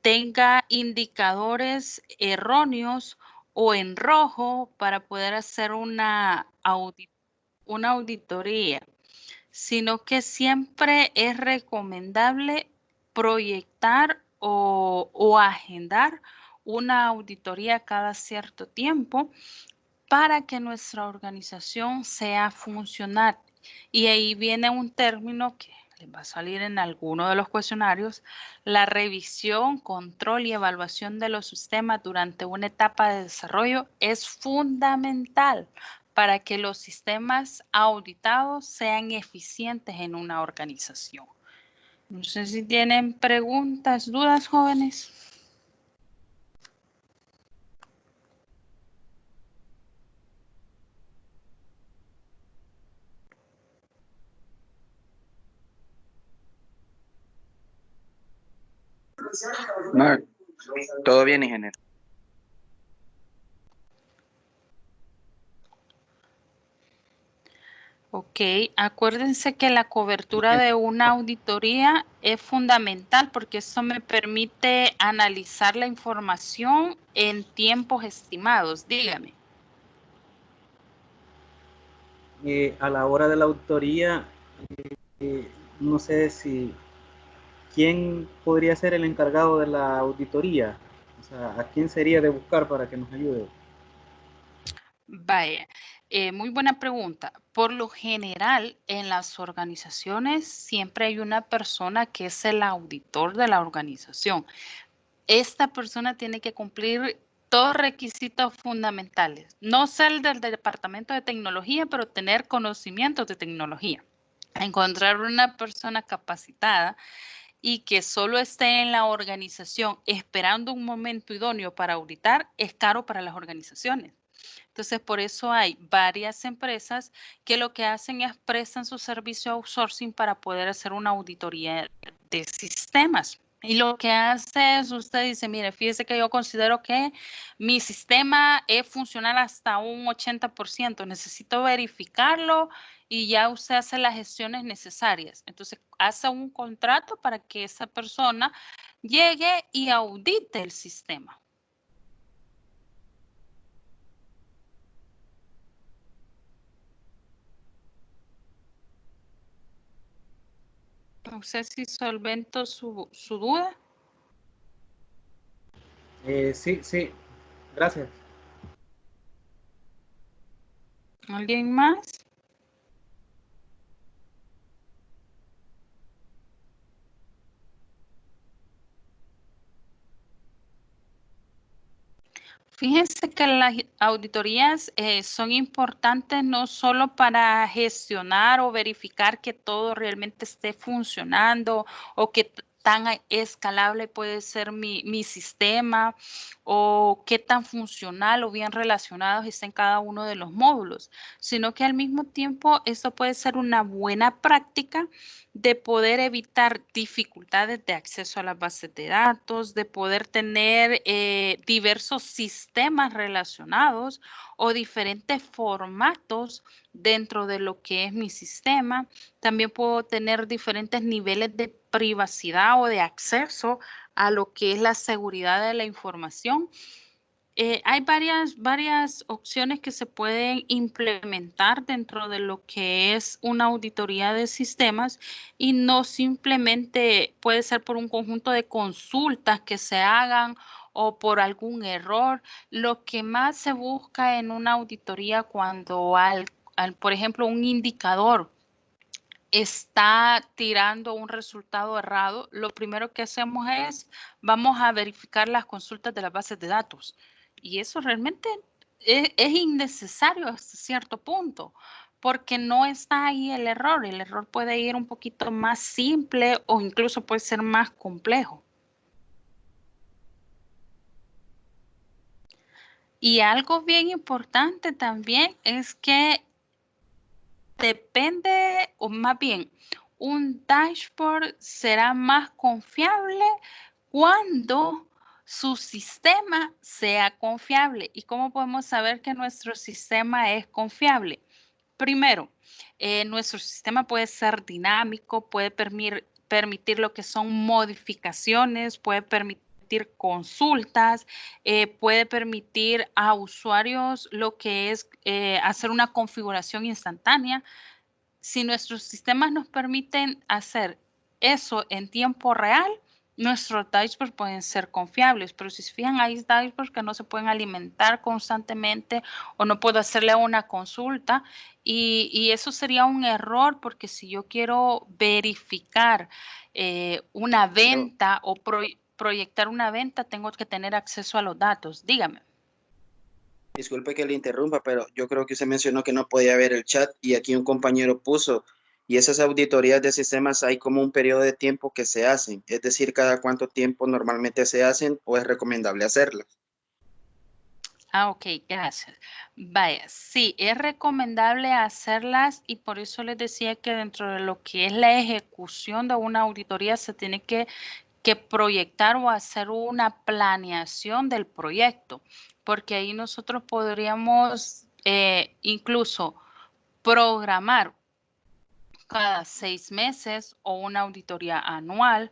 tenga indicadores erróneos o en rojo para poder hacer una auditoría, sino que siempre es recomendable proyectar o agendar una auditoría cada cierto tiempo para que nuestra organización sea funcional. Y ahí viene un término que les va a salir en alguno de los cuestionarios: la revisión, control y evaluación de los sistemas durante una etapa de desarrollo es fundamental para que los sistemas auditados sean eficientes en una organización. No sé si tienen preguntas, dudas, jóvenes. No, todo bien, ingeniero. Ok, acuérdense que la cobertura de una auditoría es fundamental porque eso me permite analizar la información en tiempos estimados. Dígame. A la hora de la auditoría, no sé si quién podría ser el encargado de la auditoría, o sea, a quién sería de buscar para que nos ayude. Vaya, muy buena pregunta. Por lo general, en las organizaciones siempre hay una persona que es el auditor de la organización. Esta persona tiene que cumplir todos requisitos fundamentales. No ser el del departamento de tecnología, pero tener conocimientos de tecnología. Encontrar una persona capacitada y que solo esté en la organización esperando un momento idóneo para auditar es caro para las organizaciones. Entonces, por eso hay varias empresas que lo que hacen es prestan su servicio outsourcing para poder hacer una auditoría de sistemas. Y lo que hace es, usted dice, mire, fíjese que yo considero que mi sistema es funcional hasta un 80%, necesito verificarlo y ya usted hace las gestiones necesarias. Entonces, hace un contrato para que esa persona llegue y audite el sistema. No sé si solvento su duda. Sí, gracias. ¿Alguien más? Fíjense que las auditorías son importantes no solo para gestionar o verificar que todo realmente esté funcionando o que tan escalable puede ser mi sistema o qué tan funcional o bien relacionados estén cada uno de los módulos, sino que al mismo tiempo esto puede ser una buena práctica de poder evitar dificultades de acceso a las bases de datos, de poder tener diversos sistemas relacionados o diferentes formatos dentro de lo que es mi sistema. También puedo tener diferentes niveles de privacidad o de acceso a lo que es la seguridad de la información. Hay varias opciones que se pueden implementar dentro de lo que es una auditoría de sistemas y no simplemente puede ser por un conjunto de consultas que se hagan o por algún error. Lo que más se busca en una auditoría cuando por ejemplo, un indicador está tirando un resultado errado, lo primero que hacemos es, vamos a verificar las consultas de las bases de datos. Y eso realmente es innecesario hasta cierto punto, porque no está ahí el error. El error puede ir un poquito más simple o incluso puede ser más complejo. Y algo bien importante también es que depende, o más bien, un dashboard será más confiable cuando su sistema sea confiable. ¿Y cómo podemos saber que nuestro sistema es confiable? Primero, nuestro sistema puede ser dinámico, puede permitir lo que son modificaciones, puede permitir consultas, puede permitir a usuarios lo que es hacer una configuración instantánea. Si nuestros sistemas nos permiten hacer eso en tiempo real, nuestros dashboards pueden ser confiables, pero si se fijan, hay dashboards que no se pueden alimentar constantemente o no puedo hacerle una consulta y eso sería un error porque si yo quiero verificar una venta o proyectar una venta, tengo que tener acceso a los datos. Dígame. Disculpe que le interrumpa, pero yo creo que usted mencionó que no podía ver el chat y aquí un compañero puso, y esas auditorías de sistemas hay como un periodo de tiempo que se hacen, es decir, cada cuánto tiempo normalmente se hacen o es recomendable hacerlas. Ah, ok, gracias. Vaya, sí, es recomendable hacerlas y por eso les decía que dentro de lo que es la ejecución de una auditoría se tiene que proyectar o hacer una planeación del proyecto, porque ahí nosotros podríamos incluso programar cada 6 meses o una auditoría anual.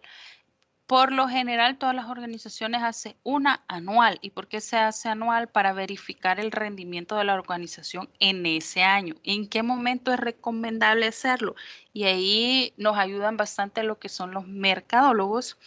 Por lo general, todas las organizaciones hacen una anual. ¿Y por qué se hace anual? Para verificar el rendimiento de la organización en ese año. ¿En qué momento es recomendable hacerlo? Y ahí nos ayudan bastante lo que son los mercadólogos,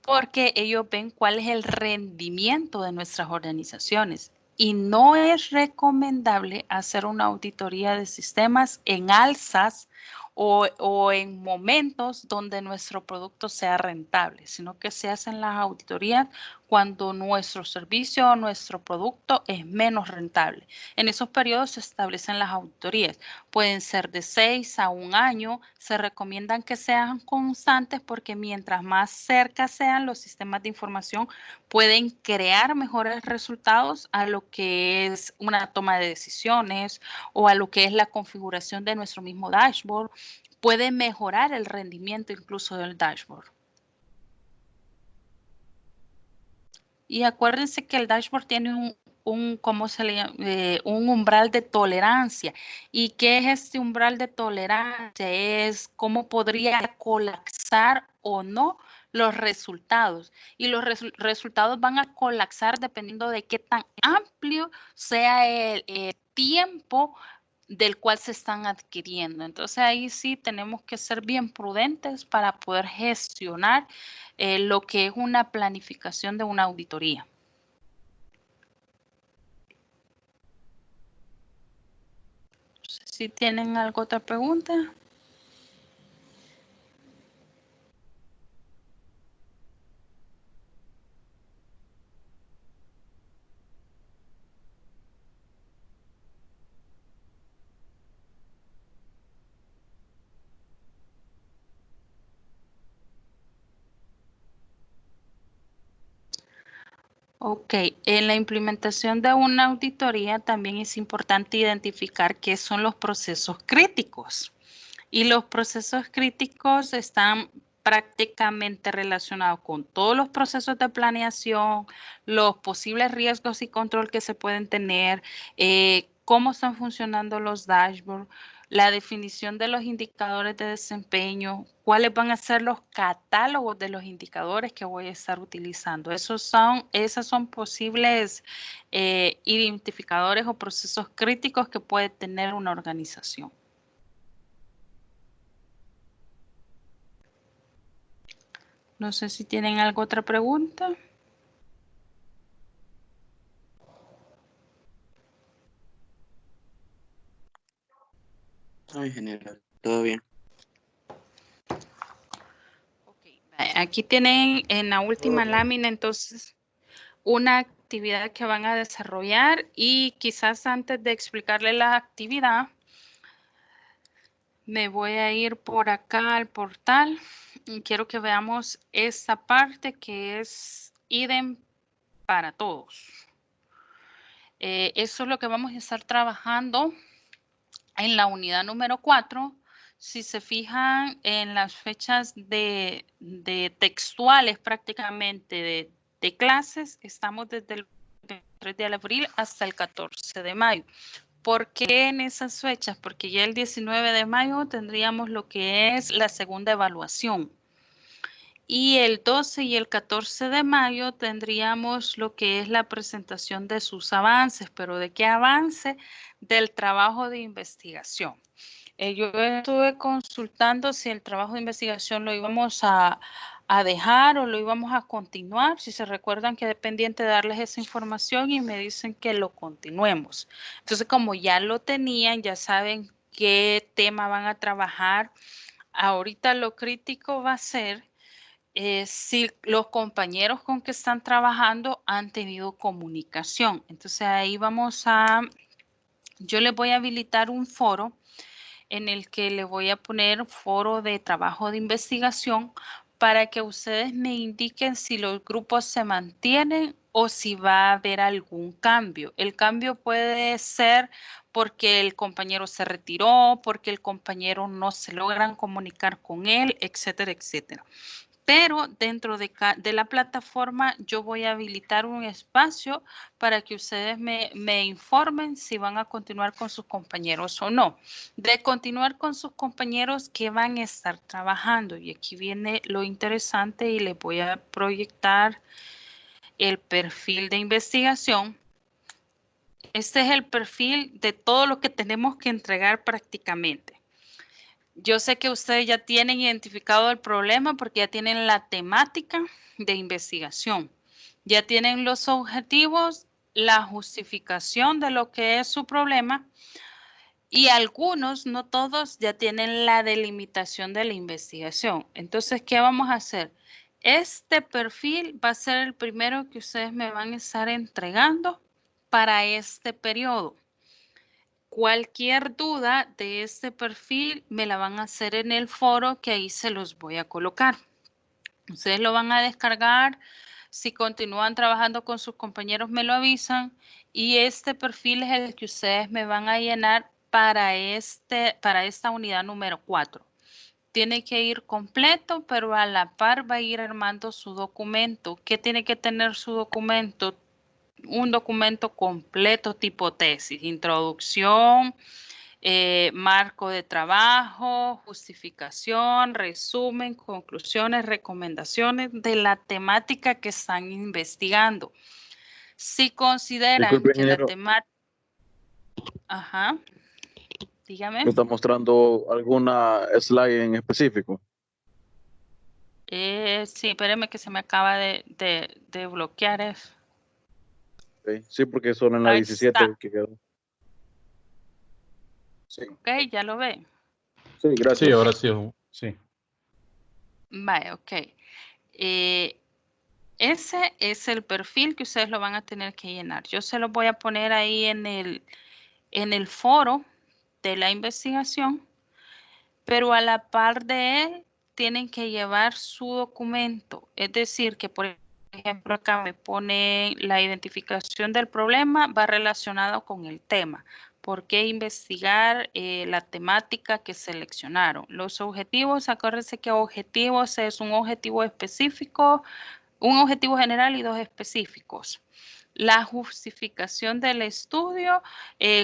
porque ellos ven cuál es el rendimiento de nuestras organizaciones. Y no es recomendable hacer una auditoría de sistemas en alzas o en momentos donde nuestro producto sea rentable, sino que se hacen las auditorías cuando nuestro servicio o nuestro producto es menos rentable. En esos periodos se establecen las auditorías. Pueden ser de 6 a 1 año. Se recomiendan que sean constantes porque mientras más cerca sean los sistemas de información, pueden crear mejores resultados a lo que es una toma de decisiones o a lo que es la configuración de nuestro mismo dashboard. Puede mejorar el rendimiento incluso del dashboard. Y acuérdense que el dashboard tiene ¿cómo se le llama? Un umbral de tolerancia. ¿Y qué es este umbral de tolerancia? Es cómo podría colapsar o no los resultados. Y los resultados van a colapsar dependiendo de qué tan amplio sea el tiempo del cual se están adquiriendo. Entonces ahí sí tenemos que ser bien prudentes para poder gestionar lo que es una planificación de una auditoría. No sé si tienen alguna otra pregunta. Ok, en la implementación de una auditoría también es importante identificar qué son los procesos críticos. Y los procesos críticos están prácticamente relacionados con todos los procesos de planeación, los posibles riesgos y control que se pueden tener, cómo están funcionando los dashboards, la definición de los indicadores de desempeño, cuáles van a ser los catálogos de los indicadores que voy a estar utilizando. Esas son posibles identificadores o procesos críticos que puede tener una organización. No sé si tienen alguna otra pregunta. Ay, general, todo bien. Aquí tienen en la última lámina entonces una actividad que van a desarrollar y quizás antes de explicarle la actividad me voy a ir por acá al portal y quiero que veamos esta parte que es idem para todos. Eso es lo que vamos a estar trabajando en la unidad número 4. Si se fijan en las fechas de textuales prácticamente de clases, estamos desde el 23 de abril hasta el 14 de mayo. ¿Por qué en esas fechas? Porque ya el 19 de mayo tendríamos lo que es la segunda evaluación. Y el 12 y el 14 de mayo tendríamos lo que es la presentación de sus avances, pero ¿de qué avance? Del trabajo de investigación. Yo estuve consultando si el trabajo de investigación lo íbamos a dejar o lo íbamos a continuar. Si se recuerdan, quedé pendiente de darles esa información y me dicen que lo continuemos. Entonces, como ya lo tenían, ya saben qué tema van a trabajar. Ahorita lo crítico va a ser si los compañeros con que están trabajando han tenido comunicación. Entonces ahí yo les voy a habilitar un foro en el que le voy a poner foro de trabajo de investigación para que ustedes me indiquen si los grupos se mantienen o si va a haber algún cambio. El cambio puede ser porque el compañero se retiró, porque el compañero no se logran comunicar con él, etcétera, etcétera. Pero dentro de la plataforma yo voy a habilitar un espacio para que ustedes me informen si van a continuar con sus compañeros o no. De continuar con sus compañeros que van a estar trabajando. Y aquí viene lo interesante y les voy a proyectar el perfil de investigación. Este es el perfil de todo lo que tenemos que entregar prácticamente. Yo sé que ustedes ya tienen identificado el problema porque ya tienen la temática de investigación, ya tienen los objetivos, la justificación de lo que es su problema y algunos, no todos, ya tienen la delimitación de la investigación. Entonces, ¿qué vamos a hacer? Este perfil va a ser el primero que ustedes me van a estar entregando para este periodo. Cualquier duda de este perfil me la van a hacer en el foro que ahí se los voy a colocar. Ustedes lo van a descargar. Si continúan trabajando con sus compañeros me lo avisan. Y este perfil es el que ustedes me van a llenar para esta unidad número 4. Tiene que ir completo, pero a la par va a ir armando su documento. ¿Qué tiene que tener su documento? Un documento completo tipo tesis, introducción, marco de trabajo, justificación, resumen, conclusiones, recomendaciones de la temática que están investigando. Si consideran Disculpe, que la ingeniero, temática... Ajá, dígame. ¿me está mostrando alguna slide en específico? Sí, espéreme que se me acaba de bloquear eso. Ok, sí, porque son en la Ahí 17 está. que quedó. Sí, Ok, ya lo ve. sí, Sí, gracias. ahora sí. Sí. Vale, ok. Ese es el perfil que ustedes lo van a tener que llenar. Yo se lo voy a poner ahí en el foro de la investigación, pero a la par de él tienen que llevar su documento. Es decir, que por ejemplo acá me pone la identificación del problema, va relacionado con el tema. ¿Por qué investigar la temática que seleccionaron? Los objetivos, acuérdense que objetivos es un objetivo específico, un objetivo general y dos específicos. La justificación del estudio,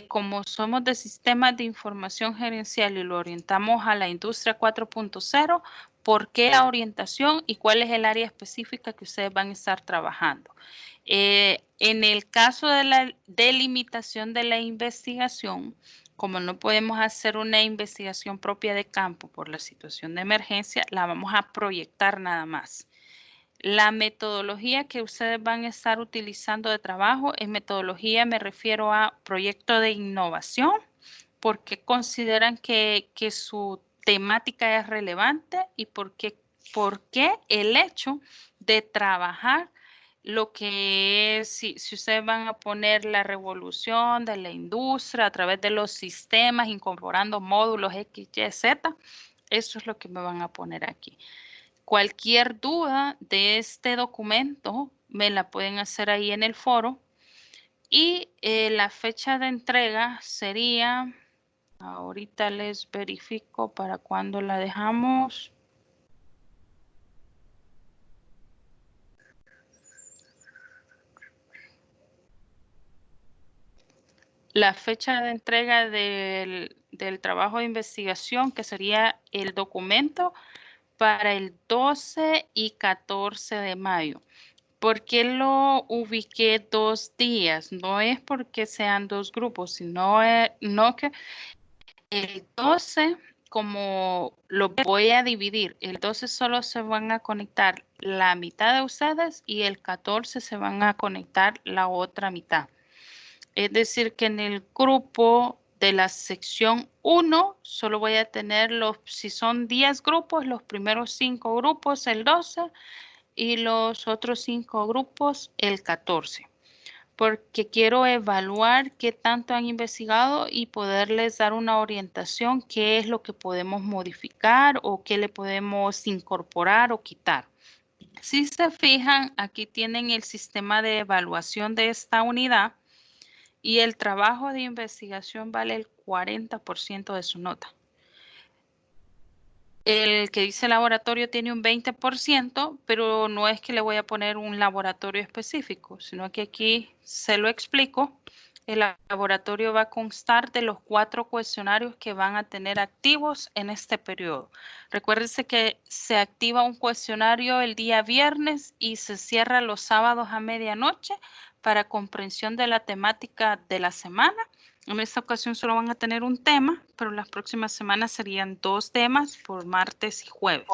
como somos de sistemas de información gerencial y lo orientamos a la industria 4.0, ¿por qué la orientación y cuál es el área específica que ustedes van a estar trabajando? En el caso de la delimitación de la investigación, como no podemos hacer una investigación propia de campo por la situación de emergencia, la vamos a proyectar nada más. La metodología que ustedes van a estar utilizando de trabajo, en metodología me refiero a proyecto de innovación, por qué consideran que su temática es relevante y por qué el hecho de trabajar lo que es, si ustedes van a poner la revolución de la industria a través de los sistemas, incorporando módulos X, Y, Z, eso es lo que me van a poner aquí. Cualquier duda de este documento me la pueden hacer ahí en el foro. Y la fecha de entrega sería, ahorita les verifico para cuándo la dejamos. La fecha de entrega del trabajo de investigación, que sería el documento, para el 12 y 14 de mayo. ¿Por qué lo ubiqué 2 días? No es porque sean 2 grupos, sino no que el 12, como lo voy a dividir, el 12 solo se van a conectar la mitad de ustedes y el 14 se van a conectar la otra mitad. Es decir, que en el grupo de la sección 1 solo voy a tener si son 10 grupos, los primeros 5 grupos el 12 y los otros 5 grupos el 14. Porque quiero evaluar qué tanto han investigado y poderles dar una orientación, qué es lo que podemos modificar o qué le podemos incorporar o quitar. Si se fijan, aquí tienen el sistema de evaluación de esta unidad y el trabajo de investigación vale el 40% de su nota. El que dice laboratorio tiene un 20%, pero no es que le voy a poner un laboratorio específico, sino que aquí se lo explico. El laboratorio va a constar de los 4 cuestionarios que van a tener activos en este periodo. Recuérdense que se activa un cuestionario el día viernes y se cierra los sábados a medianoche para comprensión de la temática de la semana. En esta ocasión solo van a tener un tema, pero las próximas semanas serían 2 temas por martes y jueves.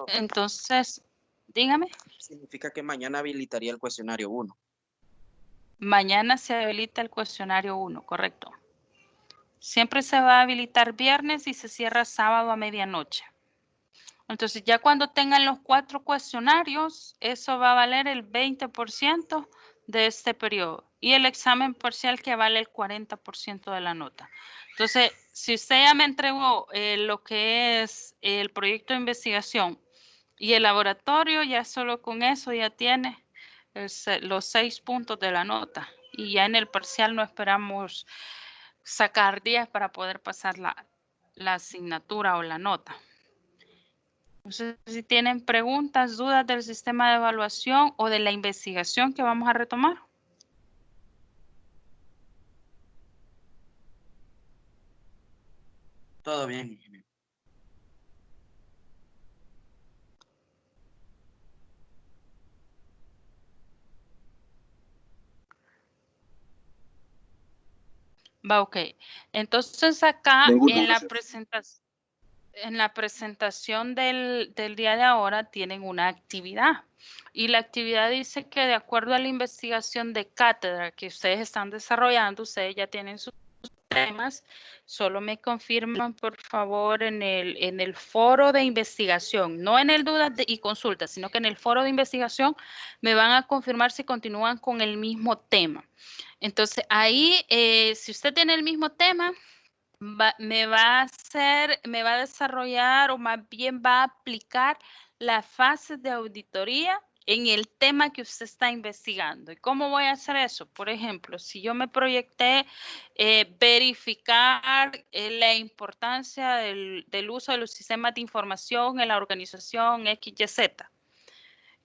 Entonces, dígame. Significa que mañana habilitaría el cuestionario 1. Mañana se habilita el cuestionario 1, correcto. Siempre se va a habilitar viernes y se cierra sábado a medianoche. Entonces, ya cuando tengan los 4 cuestionarios, eso va a valer el 20% de este periodo. Y el examen parcial que vale el 40% de la nota. Entonces, si usted ya me entregó lo que es el proyecto de investigación y el laboratorio, ya solo con eso ya tiene los 6 puntos de la nota. Y ya en el parcial no esperamos sacar 10 para poder pasar la asignatura o la nota. No sé si tienen preguntas, dudas del sistema de evaluación o de la investigación que vamos a retomar. Todo bien, ingeniero. Va, ok. Entonces acá Ninguna, en la gracias. presentación. En la presentación del día de ahora tienen una actividad y la actividad dice que de acuerdo a la investigación de cátedra que ustedes están desarrollando, ustedes ya tienen sus temas, solo me confirman por favor en el foro de investigación, no en el dudas y consultas, sino que en el foro de investigación me van a confirmar si continúan con el mismo tema. Entonces ahí, si usted tiene el mismo tema, me va a desarrollar o más bien va a aplicar la fase de auditoría en el tema que usted está investigando. ¿Y cómo voy a hacer eso? Por ejemplo, si yo me proyecté verificar la importancia del uso de los sistemas de información en la organización XYZ.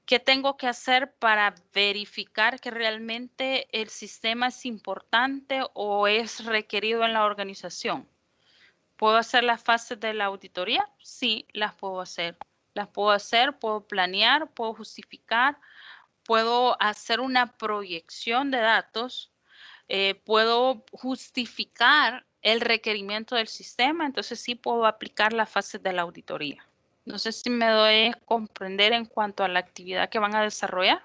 ¿Qué tengo que hacer para verificar que realmente el sistema es importante o es requerido en la organización? ¿Puedo hacer las fases de la auditoría? Sí, las puedo hacer. Las puedo hacer, puedo planear, puedo justificar, puedo hacer una proyección de datos, puedo justificar el requerimiento del sistema, entonces sí puedo aplicar las fases de la auditoría. No sé si me doy a comprender en cuanto a la actividad que van a desarrollar.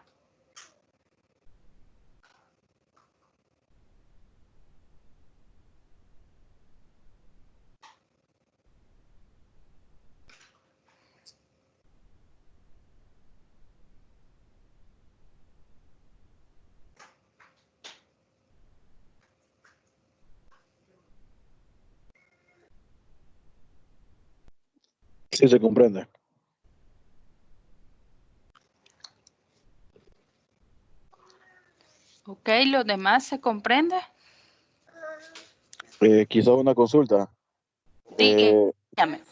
Sí, se comprende. Ok, ¿los demás se comprende? Quizás una consulta. Eh, Dígame.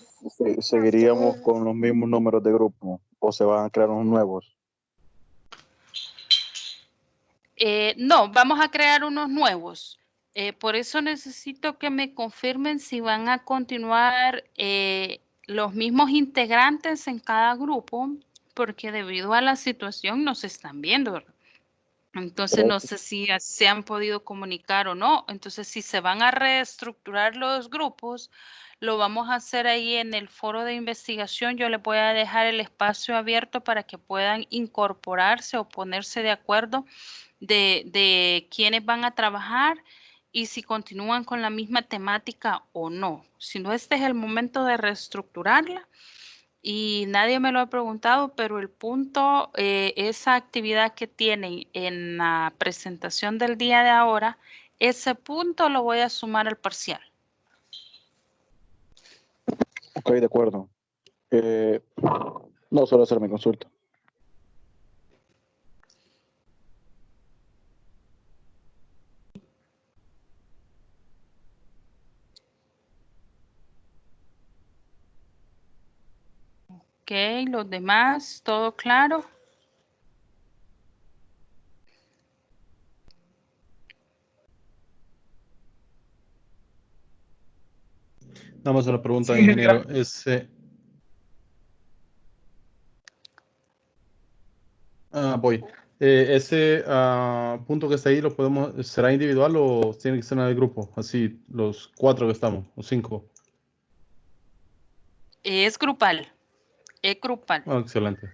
¿Seguiríamos con los mismos números de grupo o se van a crear unos nuevos? No, vamos a crear unos nuevos. Por eso necesito que me confirmen si van a continuar los mismos integrantes en cada grupo, porque debido a la situación no se están viendo, ¿verdad? Entonces no sé si se han podido comunicar o no. Entonces, si se van a reestructurar los grupos, lo vamos a hacer ahí en el foro de investigación. Yo les voy a dejar el espacio abierto para que puedan incorporarse o ponerse de acuerdo de quiénes van a trabajar y si continúan con la misma temática o no. Si no, este es el momento de reestructurarla. Y nadie me lo ha preguntado, pero el punto, esa actividad que tienen en la presentación del día de ahora, ese punto lo voy a sumar al parcial. Ok, de acuerdo. No suelo hacer mi consulta. Ok, los demás, ¿todo claro? Nada más una pregunta, Sí, ingeniero. Voy. Ese punto que está ahí, ¿será individual o tiene que ser en el grupo? Así, los 4 que estamos, o 5. Es grupal, es grupal. Excelente.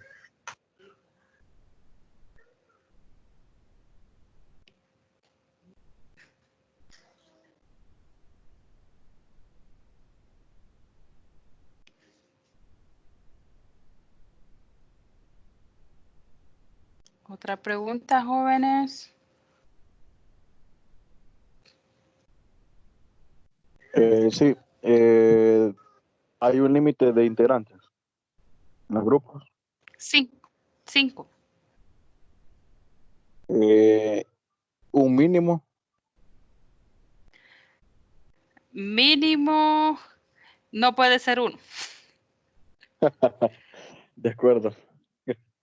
¿Otra pregunta, jóvenes? Sí, hay un límite de integrantes en los grupos. Sí, 5. Un mínimo. Mínimo, no puede ser 1. De acuerdo.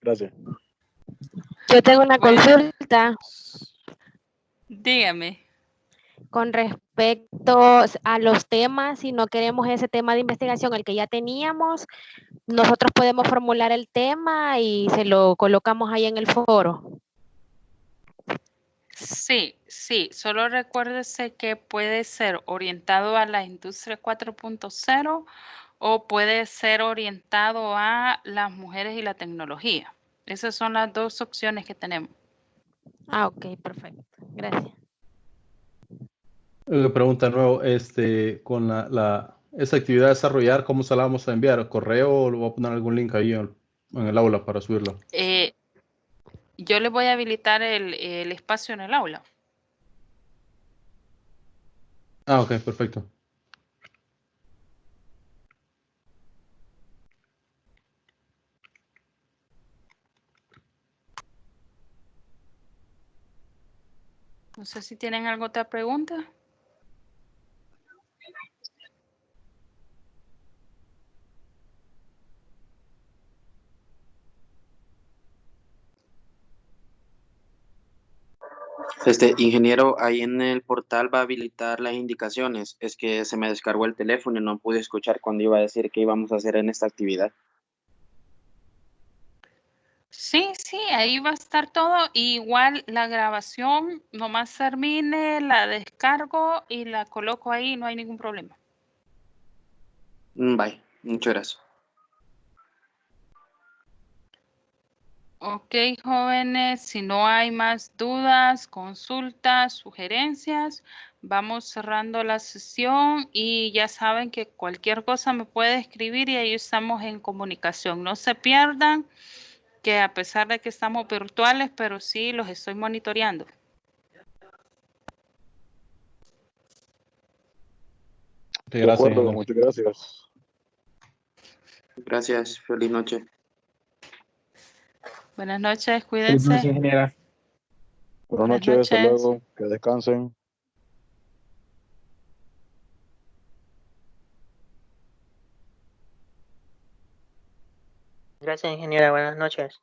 Gracias. Yo tengo una Bueno, consulta dígame. con respecto a los temas. Si no queremos ese tema de investigación, el que ya teníamos, nosotros podemos formular el tema y se lo colocamos ahí en el foro. Sí, sí, solo recuérdese que puede ser orientado a la industria 4.0 o puede ser orientado a las mujeres y la tecnología. Esas son las 2 opciones que tenemos. Ah, ok, perfecto. Gracias. Pregunta de nuevo, con esa actividad a desarrollar, ¿cómo se la vamos a enviar? ¿Correo o le voy a poner algún link ahí en el aula para subirlo? Yo le voy a habilitar el espacio en el aula. Ok, perfecto. No sé si tienen alguna otra pregunta. Ingeniero, ahí en el portal va a habilitar las indicaciones. Es que se me descargó el teléfono y no pude escuchar cuando iba a decir qué íbamos a hacer en esta actividad. Sí, sí, ahí va a estar todo. Igual la grabación, nomás termine, la descargo y la coloco ahí, no hay ningún problema. Bye, muchas gracias. Ok, jóvenes, si no hay más dudas, consultas, sugerencias, vamos cerrando la sesión y ya saben que cualquier cosa me puede escribir y ahí estamos en comunicación. No se pierdan que a pesar de que estamos virtuales, pero sí los estoy monitoreando. Sí, De gracias, acuerdo, ingeniero. muchas gracias. Gracias, feliz noche. Buenas noches, Feliz noche, cuídense. ingeniera. Buenas Buenas noches, hasta noches. luego, que descansen. Gracias, ingeniera. Buenas noches.